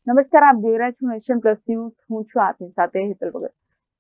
નમસ્કાર, આપ જોઈ રહ્યા છો નેશન પ્લસ ન્યૂઝ. હું છું આપની સાથે હેતલ ભગત.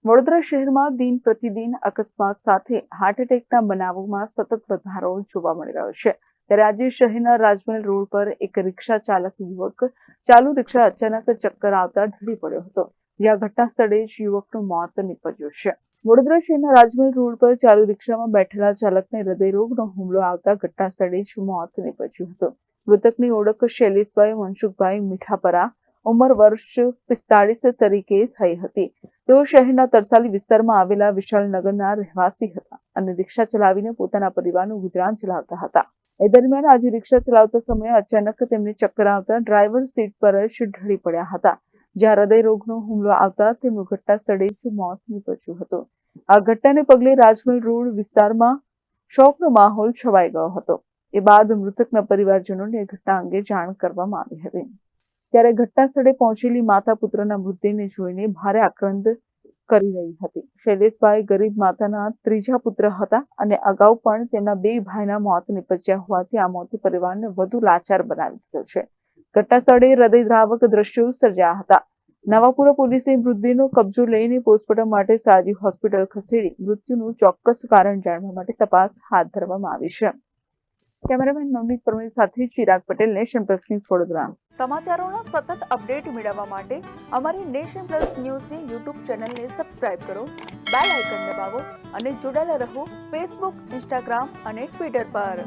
વડોદરા શહેરમાં દિન પ્રતિદિન અકસ્માત સાથે હાર્ટ એટેકના બનાવોમાં સતત વધારો જોવા મળી રહ્યો છે. ત્યારે આજે શહેરના રાજમહેલ રોડ પર એક રિક્ષા ચાલક યુવક ચાલુ રિક્ષા અચાનક ચક્કર આવતા ઢળી પડ્યો હતો, જ્યાં ઘટના સ્થળે જ યુવકનું મોત નીપજ્યું છે. વડોદરા શહેરના રાજમહેલ રોડ પર ચાલુ રિક્ષામાં બેઠેલા ચાલકને હૃદયરોગનો હુમલો આવતા ઘટના સ્થળે જ મોત નીપજ્યું હતું. મૃતકની ઓળખ શૈલેષભાઈ મનસુખભાઈ મીઠાપરા, ઉંમર વર્ષ 45 તરીકે થઈ હતી. તેઓ શહેરના તરસાલી વિસ્તારમાં આવેલા વિશાલનગરના રહેવાસી હતા અને રિક્ષા ચલાવીને પોતાના પરિવારનું ગુજરાન ચલાવતા હતા. એ દરમિયાન આજે રિક્ષા ચલાવતા સમયે અચાનક તેમને ચક્કર આવતા ડ્રાઈવર સીટ પર જ ઢળી પડ્યા હતા, જ્યાં હૃદયરોગનો હુમલો આવતા તેમનું ઘટના સ્થળે જ મોત નીપજ્યું હતું. આ ઘટનાને પગલે રાજમહેલ રોડ વિસ્તારમાં શોકનો માહોલ છવાઈ ગયો હતો. એ બાદ મૃતકના પરિવારજનોને ઘટના અંગે જાણ કરવામાં આવી હતી. ત્યારે ઘટના સ્થળે પહોંચેલી માતા પુત્રના મૃતદેહને જોઈને ભારે આક્રંદ કરી રહી હતી. શૈલેષભાઈ ગરીબ માતાના ત્રીજા પુત્ર હતા અને અગાઉ પણ તેમના 2 ભાઈના મોત નીપજ્યા હોવાથી આ મોતે પરિવારને વધુ લાચાર બનાવી દીધો છે. ઘટના સ્થળે હૃદયદ્રાવક દ્રશ્યો સર્જાયા હતા. નવાપુરા પોલીસે મૃતદેહનો કબજો લઈને પોસ્ટમોર્ટમ માટે સાજી હોસ્પિટલ ખસેડી મૃત્યુનું ચોક્કસ કારણ જાણવા માટે તપાસ હાથ ધરવામાં આવી છે. કેમેરામેન નવનીત પરમેશ સાથે Chirag Patel, nation plus news, Vadodara. સમાચારોના સતત અપડેટ મેળવવા માટે અમારી નેશન પ્લસ ન્યૂઝની યુટ્યુબ ચેનલને સબસ્ક્રાઇબ કરો, બેલ આઇકન દબાવો અને જોડાયેલા રહો ફેસબુક, ઇન્સ્ટાગ્રામ અને ટ્વિટર પર.